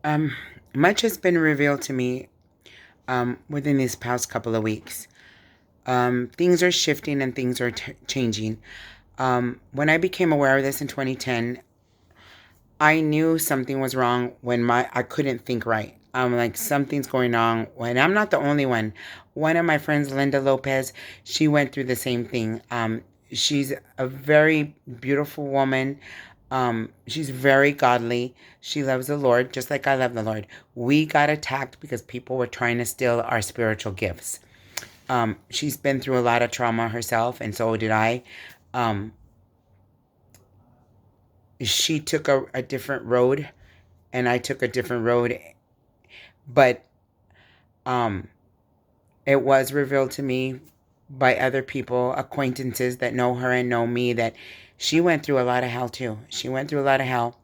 Um, much has been revealed to me within these past couple of weeks. Things are shifting and things are changing. When I became aware of this in 2010, I knew something was wrong when I couldn't think right. I'm like, something's going on. When I'm not the only one. One of my friends, Linda Lopez, she went through the same thing. She's a very beautiful woman. She's very godly. She loves the Lord, just like I love the Lord. We got attacked because people were trying to steal our spiritual gifts. She's been through a lot of trauma herself, and so did I. Um, she took a different road, and I took a different road. But um, it was revealed to me by other people, acquaintances that know her and know me, that she went through a lot of hell too. She went through a lot of hell,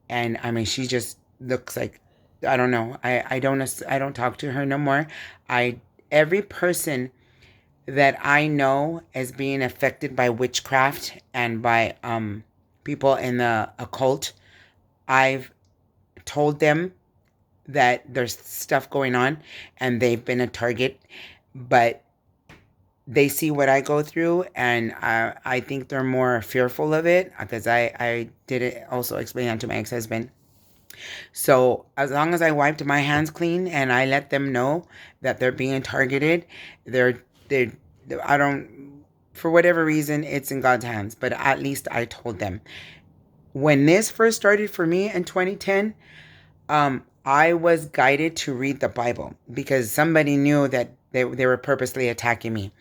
and I mean, she just looks like, I don't know. I don't talk to her no more. I Every person that I know as being affected by witchcraft and by people in the occult, I've told them that there's stuff going on and they've been a target, but they see what I go through, and I think they're more fearful of it because I did it also explain that to my ex-husband. So as long as I wiped my hands clean and I let them know that they're being targeted, they're I don't, for whatever reason, it's in God's hands. But at least I told them. When this first started for me in 2010, I was guided to read the Bible because somebody knew that they were purposely attacking me.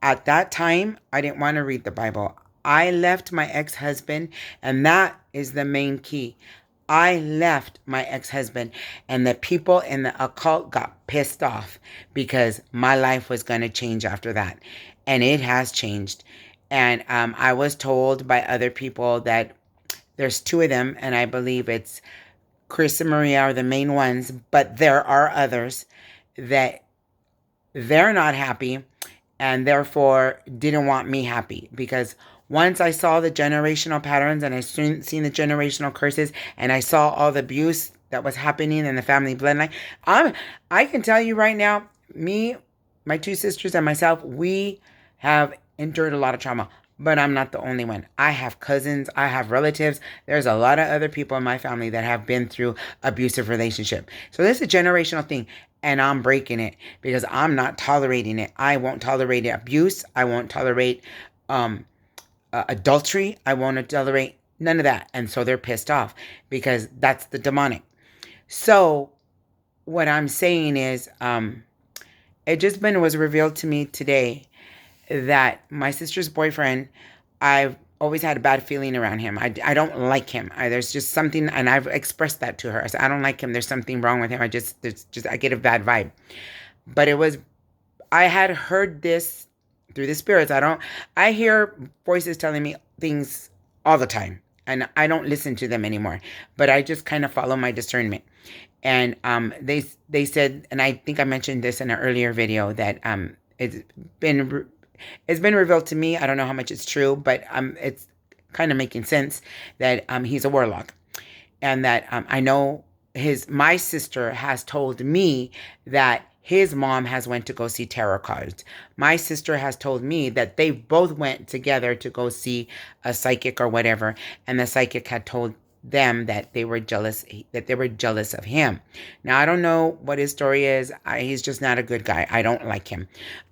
At that time, I didn't want to read the Bible. I left my ex-husband, and that is the main key. I left my ex-husband, and the people in the occult got pissed off because my life was going to change after that. And it has changed. And I was told by other people that there's two of them, and I believe it's Chris and Maria are the main ones, but there are others that they're not happy and therefore didn't want me happy, because once I saw the generational patterns and I seen the generational curses and I saw all the abuse that was happening in the family bloodline, I can tell you right now, me, my two sisters, and myself, we have endured a lot of trauma. But I'm not the only one. I have cousins, I have relatives. There's a lot of other people in my family that have been through abusive relationship. So this is a generational thing, and I'm breaking it because I'm not tolerating it. I won't tolerate abuse. I won't tolerate um, adultery. I won't tolerate none of that. And so they're pissed off because that's the demonic. So what I'm saying is, it just been was revealed to me today that my sister's boyfriend, I've always had a bad feeling around him. I don't like him. There's just something, and I've expressed that to her. I said, I don't like him. There's something wrong with him. I get a bad vibe. But I had heard this through the spirits. I hear voices telling me things all the time, and I don't listen to them anymore. But I just kind of follow my discernment. And they said, and I think I mentioned this in an earlier video, that it's been it's been revealed to me. I don't know how much it's true, but it's kind of making sense that he's a warlock, and that I know my sister has told me that his mom has went to go see tarot cards. My sister has told me that they both went together to go see a psychic or whatever, and the psychic had told them that they were jealous of him. Now I don't know what his story is. He's just not a good guy. I don't like him.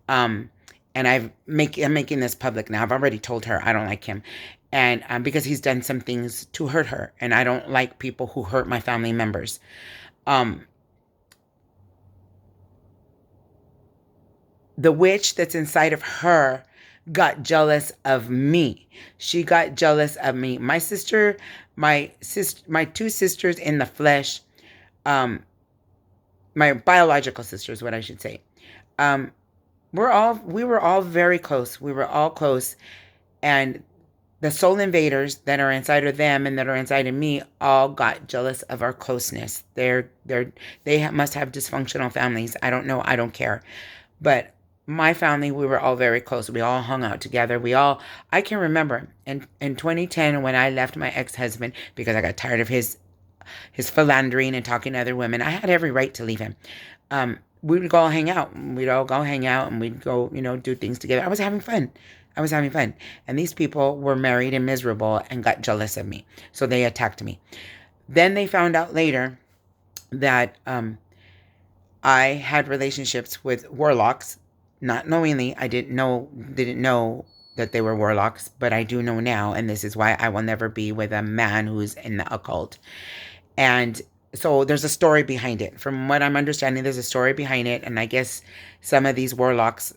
Um, and I'm making this public now. I've already told her I don't like him, and because he's done some things to hurt her, and I don't like people who hurt my family members. Um, the witch that's inside of her got jealous of me. She got jealous of me. My two sisters in the flesh, um, my biological sisters, what I should say. Um, we were all very close. We were all close, and the soul invaders that are inside of them and that are inside of me all got jealous of our closeness. They must have dysfunctional families. I don't know. I don't care. But my family, we were all very close. We all hung out together. I can remember in 2010 when I left my ex-husband because I got tired of his his philandering and talking to other women. I had every right to leave him. We would go all hang out. We'd all go hang out and we'd go, do things together. I was having fun. I was having fun. And these people were married and miserable and got jealous of me. So they attacked me. Then they found out later that I had relationships with warlocks. Not knowingly, I didn't know that they were warlocks, but I do know now, and this is why I will never be with a man who's in the occult. And so there's a story behind it. From what I'm understanding, there's a story behind it, and I guess some of these warlocks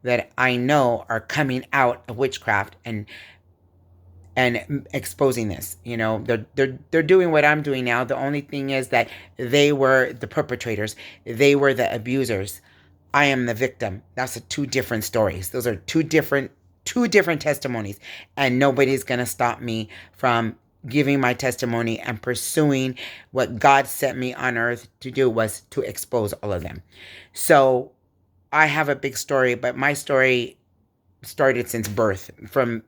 that I know are coming out of witchcraft and exposing this. They're doing what I'm doing now. The only thing is that they were the perpetrators. They were the abusers. I am the victim. That's two different stories. Those are two different testimonies, and nobody's going to stop me from giving my testimony and pursuing what God sent me on earth to do, was to expose all of them. So I have a big story, but my story started since birth, from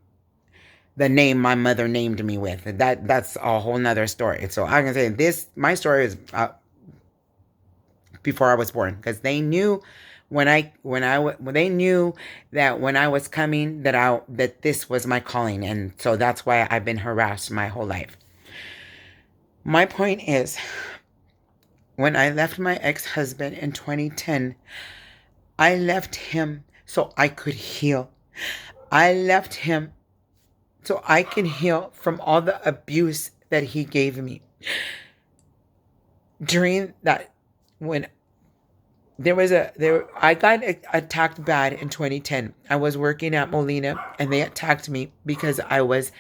the name my mother named me with. That's a whole nother story. So I'm going to say my story is before I was born, because they knew when they knew that when I was coming that this was my calling, and so that's why I've been harassed my whole life. My point is, when I left my ex-husband in 2010, I left him so I could heal. I left him so I can heal from all the abuse that he gave me. During that, when I got attacked bad in 2010. I was working at Molina and they attacked me because I was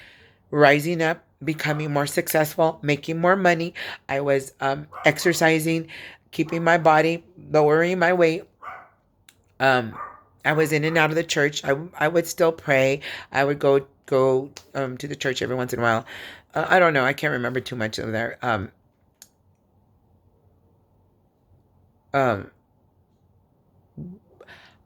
rising up, becoming more successful, making more money. I was exercising, keeping my body, lowering my weight. I was in and out of the church. I would still pray. I would go to the church every once in a while. I don't know. I can't remember too much of there.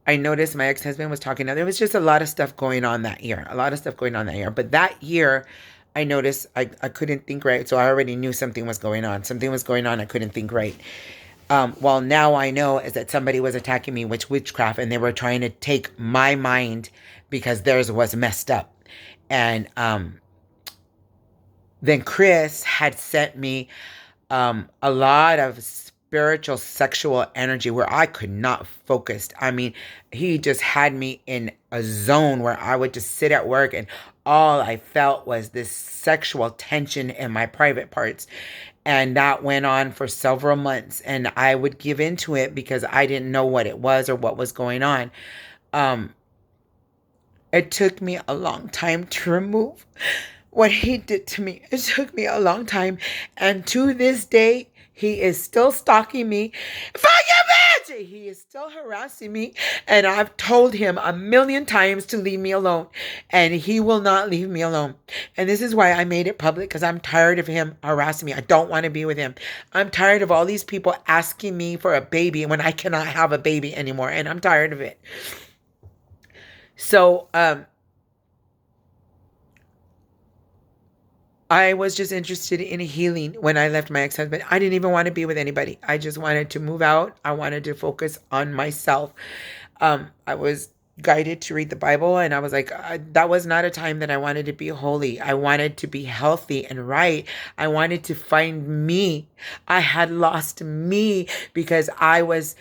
I noticed my ex-husband was talking. Now, there was just a lot of stuff going on that year. But that year, I noticed I couldn't think right. So I already knew something was going on. I couldn't think right. Well, now I know is that somebody was attacking me with witchcraft, and they were trying to take my mind because theirs was messed up. And then Chris had sent me a lot of spiritual sexual energy where I could not focus. I mean, he just had me in a zone where I would just sit at work and all I felt was this sexual tension in my private parts. And that went on for several months, and I would give into it because I didn't know what it was or what was going on. It took me a long time to remove what he did to me. It took me a long time. And to this day, he is still stalking me. Fuck you, bitch! He is still harassing me. And I've told him 1,000,000 times to leave me alone. And he will not leave me alone. And this is why I made it public, because I'm tired of him harassing me. I don't want to be with him. I'm tired of all these people asking me for a baby when I cannot have a baby anymore. And I'm tired of it. So, I was just interested in healing when I left my ex-husband. I didn't even want to be with anybody. I just wanted to move out. I wanted to focus on myself. I was guided to read the Bible, and I was like, that was not a time that I wanted to be holy. I wanted to be healthy and right. I wanted to find me. I had lost me because I was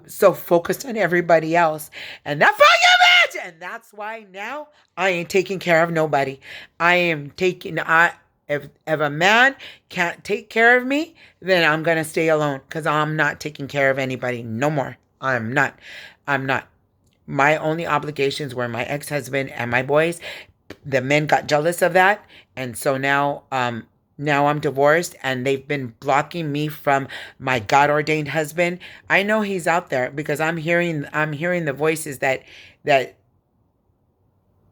so focused on everybody else. And that fucking bitch! And that's why now I ain't taking care of nobody. If a man can't take care of me, then I'm going to stay alone, because I'm not taking care of anybody no more. I'm not. My only obligations were my ex-husband and my boys. The men got jealous of that. And so now I'm divorced, and they've been blocking me from my God-ordained husband. I know he's out there because I'm hearing the voices that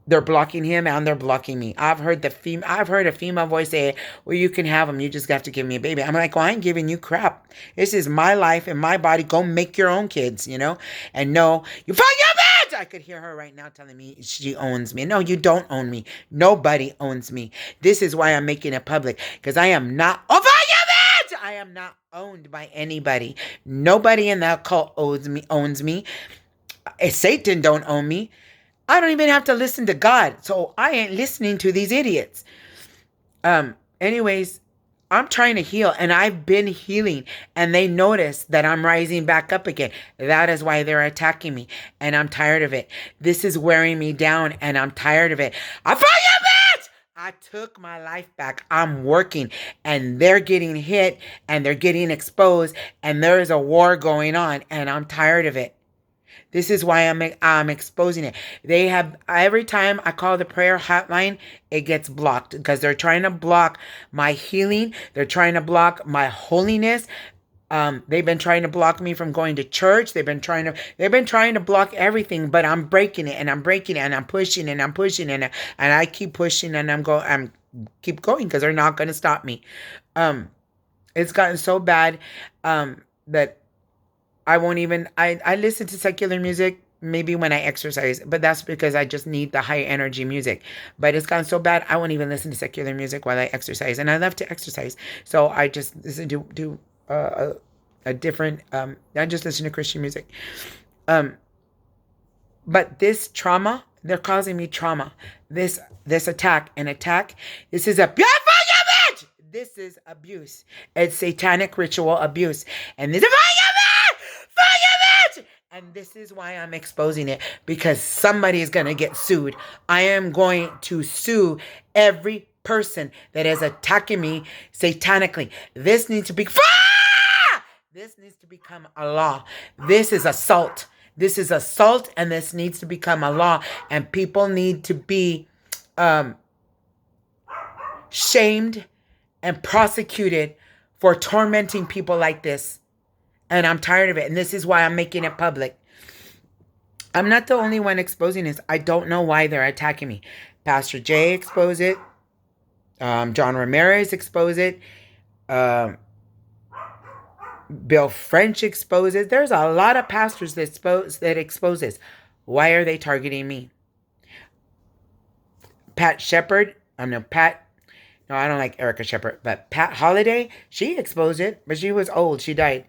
they're blocking him and they're blocking me. I've heard a female voice say, well, you can have him. You just have to give me a baby. I'm like, well, I ain't giving you crap. This is my life and my body. Go make your own kids, And no, you fuck your bitch! I could hear her right now telling me she owns me. No, you don't own me. Nobody owns me. This is why I'm making it public, because I am not. Oh, fuck your bitch! I am not owned by anybody. Nobody in the occult owns me. Satan don't own me. I don't even have to listen to God. So I ain't listening to these idiots. Anyways, I'm trying to heal and I've been healing and they notice that I'm rising back up again. That is why they're attacking me and I'm tired of it. This is wearing me down and I'm tired of it. I fire bitch! I took my life back. I'm working and they're getting hit and they're getting exposed and there is a war going on and I'm tired of it. This is why I'm exposing it. They have, every time I call the prayer hotline, it gets blocked because they're trying to block my healing. They're trying to block my holiness. They've been trying to block me from going to church. They've been trying to block everything, but I'm breaking it and I'm breaking it and I'm pushing and I'm pushing and I keep pushing and I'm keep going because they're not going to stop me. It's gotten so bad, that I won't even, I listen to secular music maybe when I exercise, but that's because I just need the high energy music. But it's gotten so bad, I won't even listen to secular music while I exercise. And I love to exercise. So I just listen to a different, I just listen to Christian music. But this trauma, they're causing me trauma. This attack, this is a this is abuse. It's satanic ritual abuse. And this is fire. And this is why I'm exposing it. Because somebody is going to get sued. I am going to sue every person that is attacking me satanically. This needs to be This needs to become a law. This is assault. This is assault and this needs to become a law. And people need to be shamed and prosecuted for tormenting people like this. And I'm tired of it. And this is why I'm making it public. I'm not the only one exposing this. I don't know why they're attacking me. Pastor Jay exposed it. John Ramirez exposed it. Bill French exposed it. There's a lot of pastors that expose this. Why are they targeting me? Pat Shepard. No, I don't like Erica Shepard, but Pat Holiday, she exposed it, but she was old. She died.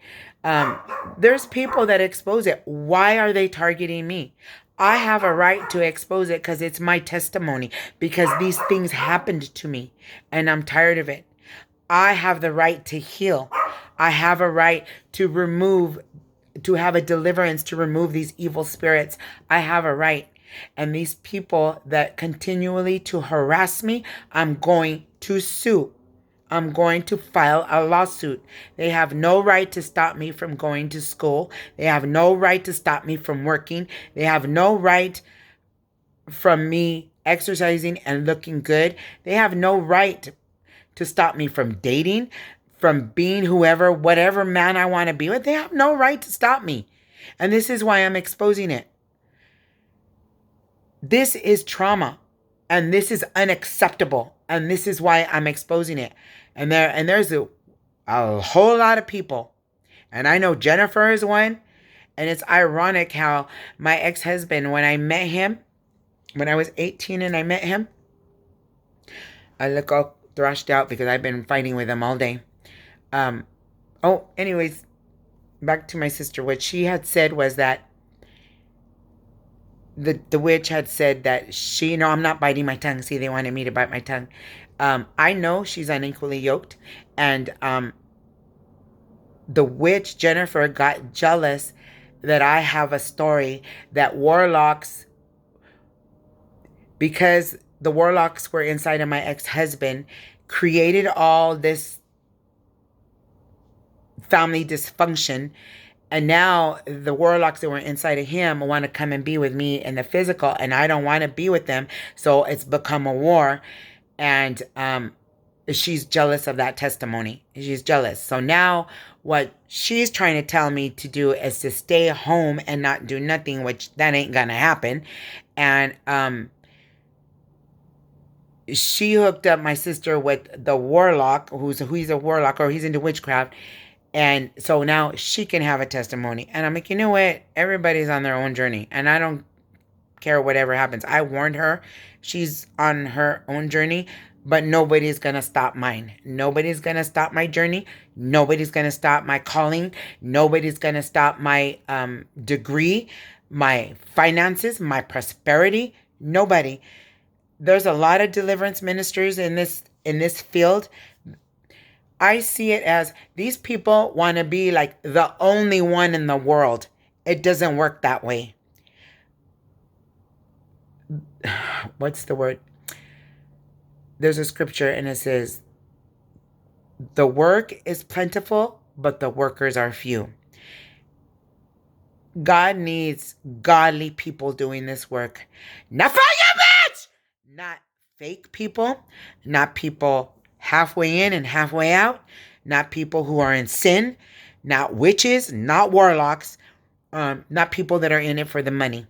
There's people that expose it. Why are they targeting me? I have a right to expose it because it's my testimony, because these things happened to me and I'm tired of it. I have the right to heal. I have a right to have a deliverance, to remove these evil spirits. I have a right. And these people that continually to harass me, I'm going to sue. I'm going to file a lawsuit. They have no right to stop me from going to school. They have no right to stop me from working. They have no right from me exercising and looking good. They have no right to stop me from dating, from being whatever man I want to be with. They have no right to stop me. And this is why I'm exposing it. This is trauma and this is unacceptable. And this is why I'm exposing it. And there's a whole lot of people. And I know Jennifer is one. And it's ironic how my ex-husband, when I met him, when I was 18 and I met him, I look all thrashed out because I've been fighting with him all day. Anyways, back to my sister. What she had said was that the witch had said that I'm not biting my tongue. See, they wanted me to bite my tongue. I know she's unequally yoked. And the witch, Jennifer, got jealous that I have a story that warlocks, because the warlocks were inside of my ex-husband, created all this family dysfunction. And now the warlocks that were inside of him want to come and be with me in the physical. And I don't want to be with them. So it's become a war. And she's jealous of that testimony. She's jealous. So now what she's trying to tell me to do is to stay home and not do nothing, which that ain't going to happen. And she hooked up my sister with the warlock, who's a warlock, or he's into witchcraft. And so now she can have a testimony. And I'm like, you know what? Everybody's on their own journey. And I don't care whatever happens. I warned her. She's on her own journey. but nobody's going to stop mine. Nobody's going to stop my journey. Nobody's going to stop my calling. Nobody's going to stop my degree, my finances, my prosperity. Nobody. There's a lot of deliverance ministers in this field. I see it as these people want to be like the only one in the world. It doesn't work that way. What's the word? There's a scripture and it says, the work is plentiful, but the workers are few. God needs godly people doing this work. Not for you, bitch! Not fake people. Not people halfway in and halfway out. Not people who are in sin. Not witches. Not warlocks. Not people that are in it for the money.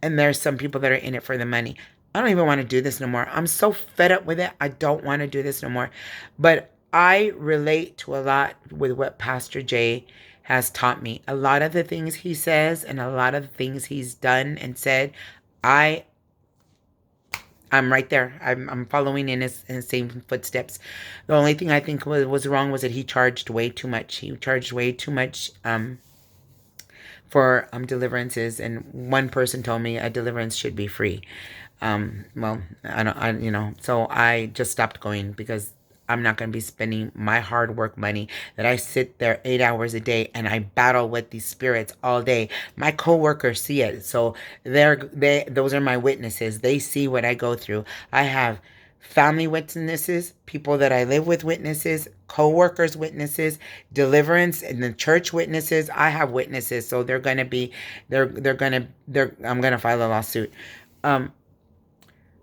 And there's some people that are in it for the money. I don't even want to do this no more. I'm so fed up with it. I don't want to do this no more. But I relate to a lot with what Pastor Jay has taught me. A lot of the things he says and a lot of the things he's done and said, I'm right there. I'm following in his same footsteps. The only thing I think was wrong was that he charged way too much. He charged way too much for deliverances, and one person told me a deliverance should be free. Well, so I just stopped going because I'm not going to be spending my hard work money that I sit there 8 hours a day and I battle with these spirits all day. My coworkers see it. So those are my witnesses. They see what I go through. I have family witnesses, people that I live with witnesses, co-workers witnesses, deliverance and the church witnesses. I have witnesses, so I'm gonna file a lawsuit.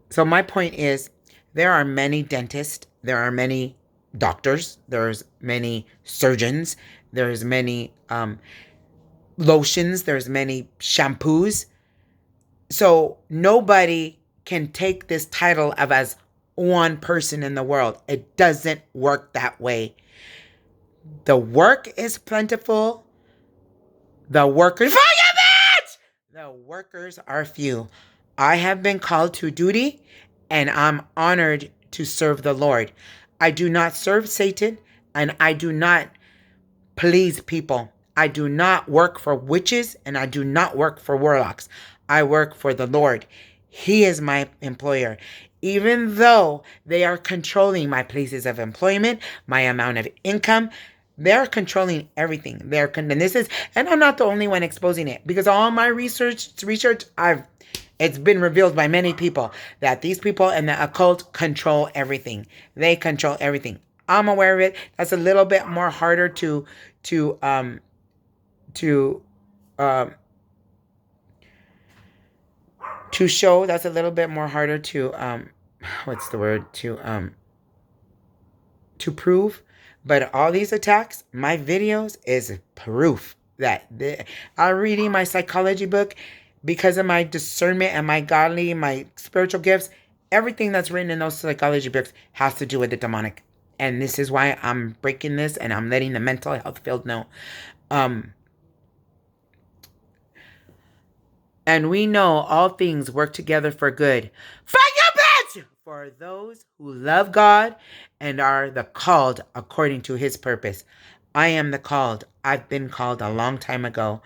So my point is, there are many dentists, there are many doctors, there's many surgeons, there's many lotions, there's many shampoos. So nobody can take this title of as one person in the world. It doesn't work that way. The work is plentiful. The workers are few. I have been called to duty and I'm honored to serve the Lord. I do not serve Satan and I do not please people. I do not work for witches and I do not work for warlocks. I work for the Lord. He is my employer. Even though they are controlling my places of employment, my amount of income, they're controlling everything. And I'm not the only one exposing it, because all my research, it's been revealed by many people that these people in the occult control everything. They control everything. I'm aware of it. That's a little bit more harder to show. That's a little bit more harder to to prove. But all these attacks, my videos is proof that I'm reading my psychology book because of my discernment and my spiritual gifts. Everything that's written in those psychology books has to do with the demonic. And this is why I'm breaking this and I'm letting the mental health field know. And we know all things work together for good. For those who love God and are the called according to his purpose. I am the called. I've been called a long time ago.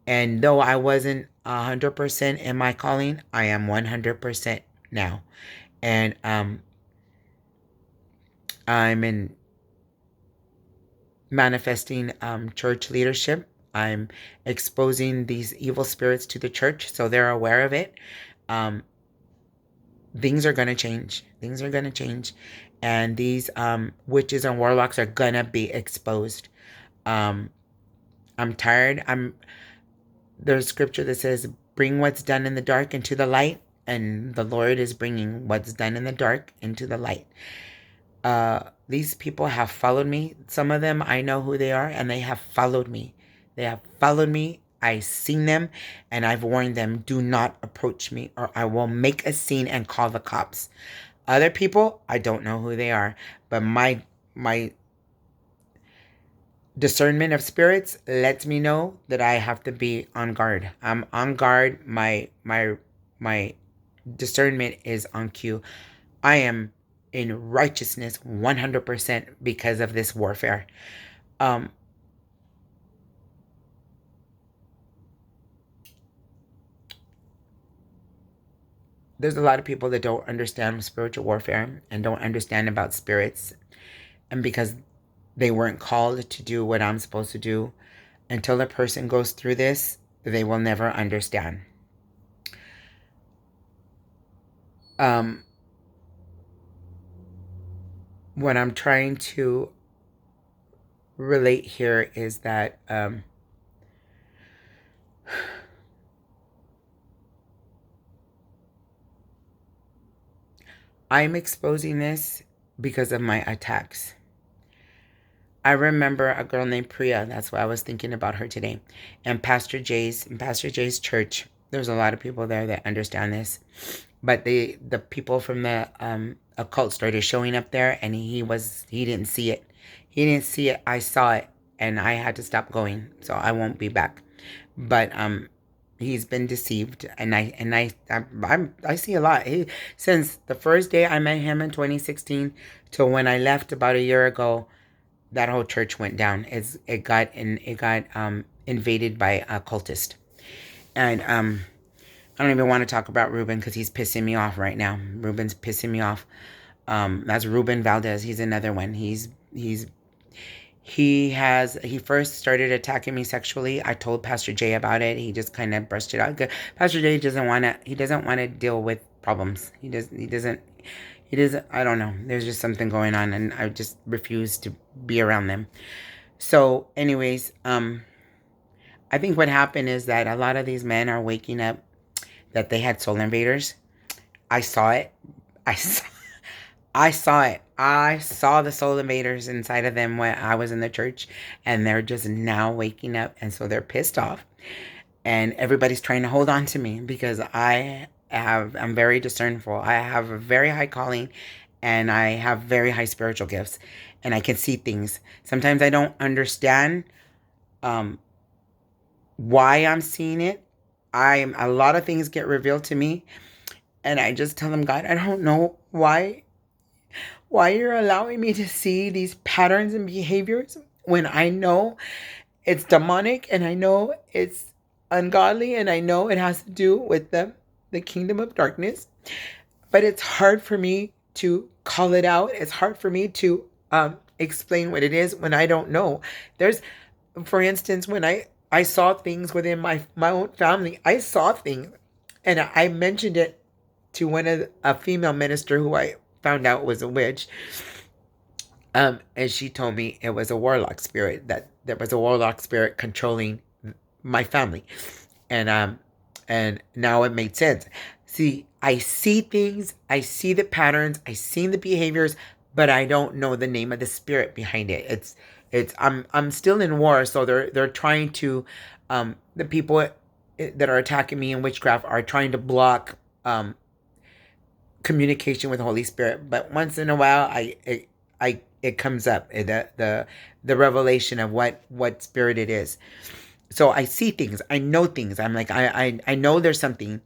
And though I wasn't 100% in my calling, I am 100% now. And I'm in manifesting church leadership. I'm exposing these evil spirits to the church so they're aware of it. Things are going to change. Things are going to change. And these witches and warlocks are going to be exposed. I'm tired. There's scripture that says, bring what's done in the dark into the light. And the Lord is bringing what's done in the dark into the light. These people have followed me. Some of them, I know who they are, and they have followed me. They have followed me. I've seen them, and I've warned them, do not approach me, or I will make a scene and call the cops. Other people, I don't know who they are, but my discernment of spirits lets me know that I have to be on guard. I'm on guard. My discernment is on cue. I am in righteousness 100% because of this warfare. Um, there's a lot of people that don't understand spiritual warfare and don't understand about spirits. And because they weren't called to do what I'm supposed to do, until a person goes through this, they will never understand. Um, what I'm trying to relate here is that I'm exposing this because of my attacks. I remember a girl named Priya. That's why I was thinking about her today. And in Pastor Jay's church, there's a lot of people there that understand this. But the people from the occult started showing up there, and he didn't see it. He didn't see it. I saw it, and I had to stop going. So I won't be back. But he's been deceived, and I see a lot. Since the first day I met him in 2016 till when I left about a year ago, that whole church went down. It got invaded by a cultist, and I don't even want to talk about Ruben because he's pissing me off right now. Ruben's pissing me off. That's Ruben Valdez. He's another one. He first started attacking me sexually. I told Pastor Jay about it. He just kind of brushed it out. Pastor Jay doesn't want to deal with problems. He doesn't, I don't know. There's just something going on, and I just refuse to be around them. So anyways, I think what happened is that a lot of these men are waking up that they had soul invaders. I saw it. I saw it. I saw the soul invaders inside of them when I was in the church, and they're just now waking up, and so they're pissed off. And everybody's trying to hold on to me because I'm very discernful. I have a very high calling, and I have very high spiritual gifts, and I can see things. Sometimes I don't understand why I'm seeing it. A lot of things get revealed to me, and I just tell them, God, I don't know why you're allowing me to see these patterns and behaviors when I know it's demonic, and I know it's ungodly, and I know it has to do with the kingdom of darkness. But it's hard for me to call it out. It's hard for me to explain what it is when I don't know. For instance, when I saw things within my own family. I saw things, and I mentioned it to a female minister who I found out was a witch. And she told me it was a warlock spirit, that there was a warlock spirit controlling my family, and now it made sense. See, I see things, I see the patterns, I see the behaviors, but I don't know the name of the spirit behind it. I'm still in war, so they're trying to the people that are attacking me in witchcraft are trying to block communication with the Holy Spirit. But once in a while, it comes up, the revelation of what spirit it is. So I see things, I know things. I'm like, I know there's something,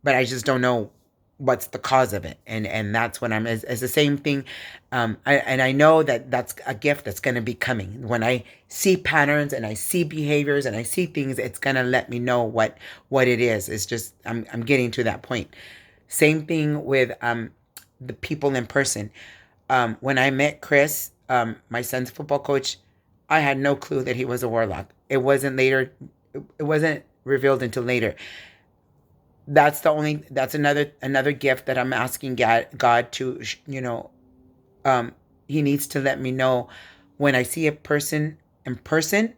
but I just don't know what's the cause of it. And that's when it's the same thing. I know that that's a gift that's going to be coming. When I see patterns and I see behaviors and I see things, it's going to let me know what it is. It's just, I'm getting to that point. Same thing with the people in person. When I met Chris, my son's football coach, I had no clue that he was a warlock. It wasn't revealed until later. That's another gift that I'm asking God to, he needs to let me know when I see a person in person,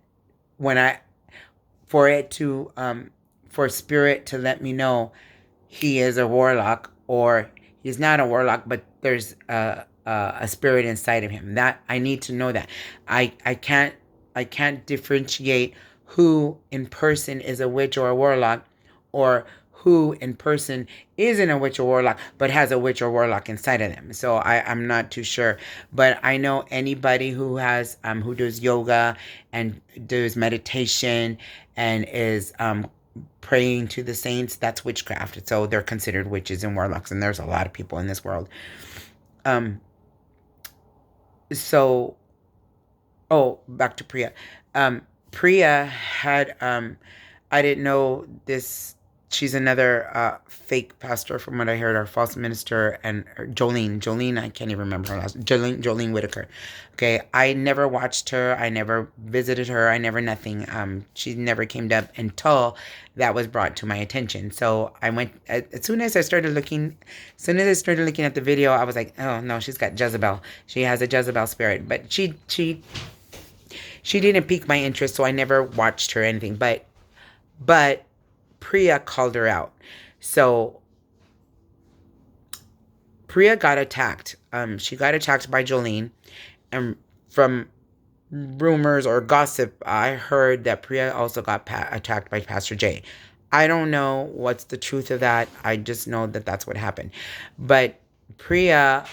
for spirit to let me know he is a warlock, or he's not a warlock, but there's a spirit inside of him. That I need to know that. I can't differentiate who in person is a witch or a warlock, or who in person isn't a witch or warlock but has a witch or warlock inside of them. So I'm not too sure. But I know anybody who has who does yoga and does meditation and is praying to the saints, that's witchcraft. So they're considered witches and warlocks, and there's a lot of people in this world. So, oh, back to Priya. Um, Priya had I didn't know this. She's another fake pastor, from what I heard, or false minister, and Jolene. I can't even remember her last. Jolene Whitaker. Okay, I never watched her. I never visited her. I never nothing. She never came up until that was brought to my attention. So I went as soon as I started looking. As soon as I started looking at the video, I was like, oh no, she's got Jezebel. She has a Jezebel spirit. But she didn't pique my interest, so I never watched her or anything. But Priya called her out. So Priya got attacked. She got attacked by Jolene, and from rumors or gossip, I heard that Priya also got attacked by Pastor Jay. I don't know what's the truth of that. I just know that that's what happened. But Priya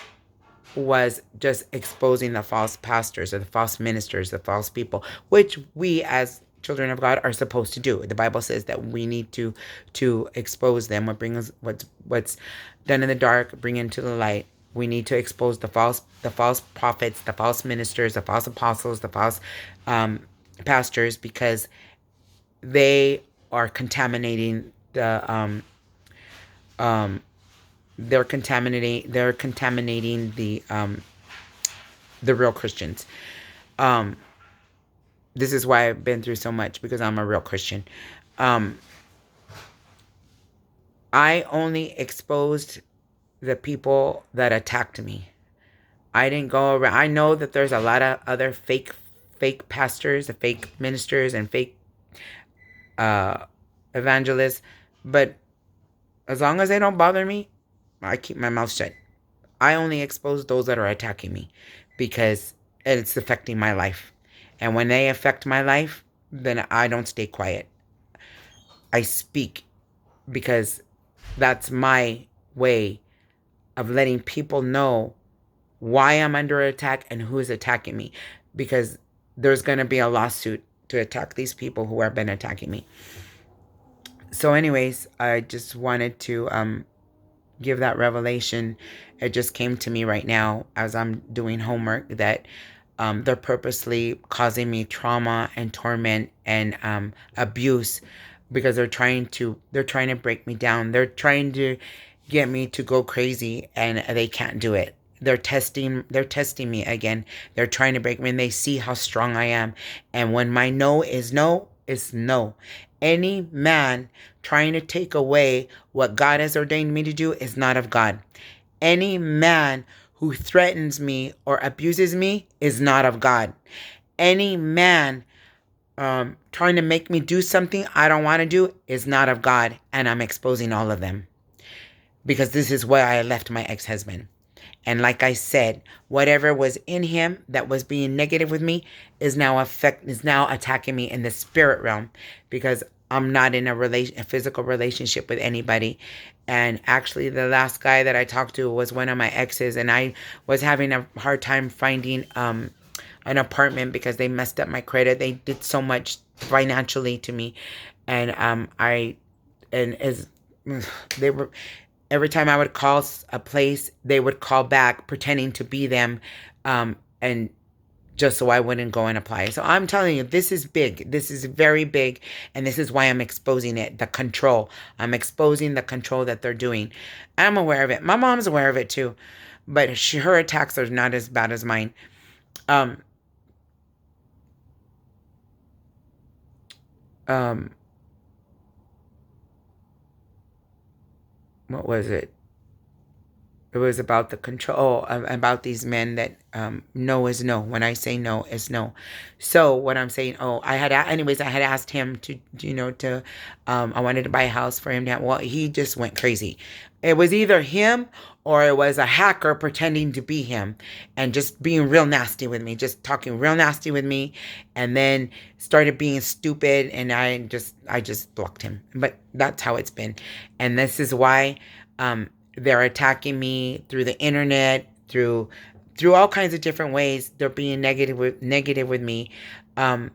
was just exposing the false pastors or the false ministers, the false people, which we as children of God are supposed to do. The Bible says that we need to expose them, or bring us what's done in the dark, bring into the light. We need to expose the false prophets, the false ministers, the false apostles, the false pastors, because they are contaminating they're contaminating the real Christians. Um, this is why I've been through so much, because I'm a real Christian. Um, I only exposed the people that attacked me. I didn't go around. I know that there's a lot of other fake pastors, fake ministers, and fake uh, evangelists, but as long as they don't bother me, I keep my mouth shut. I only expose those that are attacking me, because it's affecting my life. And when they affect my life, then I don't stay quiet. I speak, because that's my way of letting people know why I'm under attack and who is attacking me. Because there's going to be a lawsuit to attack these people who have been attacking me. So anyways, I just wanted to give that revelation. It just came to me right now as I'm doing homework, that they're purposely causing me trauma and torment and abuse, because they're trying to break me down. They're trying to get me to go crazy, and they can't do it. They're testing me again. They're trying to break me, and they see how strong I am. And when my no is no, is no. Any man trying to take away what God has ordained me to do is not of God. Any man who threatens me or abuses me is not of God. Any man trying to make me do something I don't want to do is not of God. And I'm exposing all of them, because this is where I left my ex-husband. And like I said, whatever was in him that was being negative with me is now attacking me in the spirit realm, because I'm not in a physical relationship with anybody. And actually, the last guy that I talked to was one of my exes, and I was having a hard time finding an apartment, because they messed up my credit. They did so much financially to me, and I and as they were, every time I would call a place, they would call back pretending to be them, and just so I wouldn't go and apply. So I'm telling you, this is big. This is very big, and this is why I'm exposing it. The control. I'm exposing the control that they're doing. I'm aware of it. My mom's aware of it too, but her attacks are not as bad as mine. Um, um, what was it? It was about the control, about these men that no is no. When I say no, is no. So what I'm saying, anyways, I had asked him I wanted to buy a house for him. Well, he just went crazy. It was either him or it was a hacker pretending to be him and just being real nasty with me, just talking real nasty with me, and then started being stupid, and I just blocked him. But that's how it's been, and this is why. They're attacking me through the internet, through all kinds of different ways. They're being negative with me, um,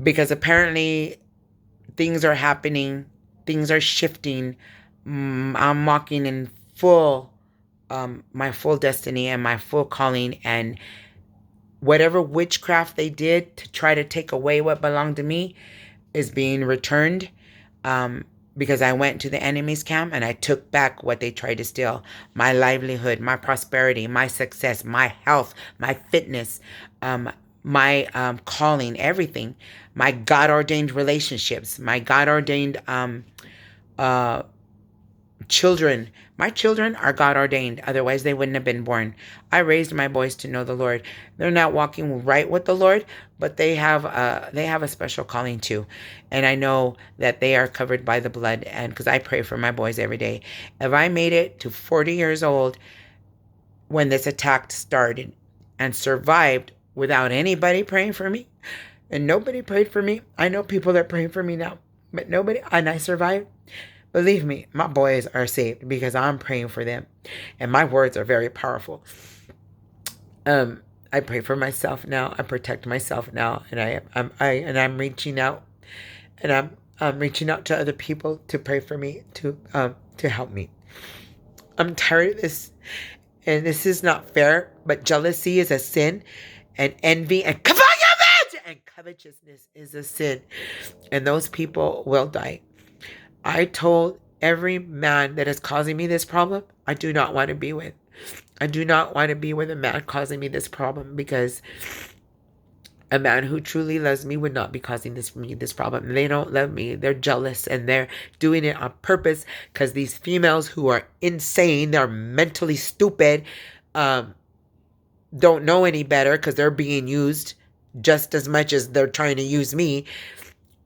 because apparently things are happening, things are shifting. I'm walking in full my full destiny and my full calling, and whatever witchcraft they did to try to take away what belonged to me is being returned. Because I went to the enemy's camp and I took back what they tried to steal: my livelihood, my prosperity, my success, my health, my fitness, my calling, everything, my God ordained relationships, my God ordained uh, children. My children are God ordained, otherwise they wouldn't have been born. I raised my boys to know the Lord. They're not walking right with the Lord, but they have a special calling too. And I know that they are covered by the blood, and because I pray for my boys every day. If I made it to 40 years old when this attack started and survived without anybody praying for me, and nobody prayed for me, I know people that are praying for me now, but nobody, and I survived. Believe me, my boys are saved because I'm praying for them, and my words are very powerful. I pray for myself now. I protect myself now, and I'm reaching out, and I'm reaching out to other people to pray for me, to help me. I'm tired of this, and this is not fair. But jealousy is a sin, and envy and covetousness is a sin, and those people will die. I told every man that is causing me this problem, I do not want to be with. I do not want to be with a man causing me this problem, because a man who truly loves me would not be causing this problem. They don't love me. They're jealous, and they're doing it on purpose, because these females who are insane, they're mentally stupid, don't know any better, because they're being used just as much as they're trying to use me.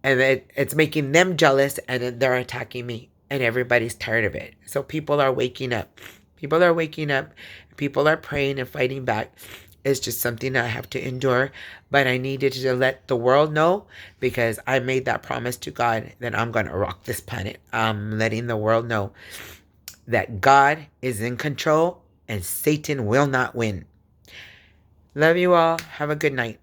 And it's making them jealous, and then they're attacking me. And everybody's tired of it. So people are waking up. People are waking up. People are praying and fighting back. It's just something I have to endure. But I needed to let the world know, because I made that promise to God that I'm going to rock this planet. I'm letting the world know that God is in control and Satan will not win. Love you all. Have a good night.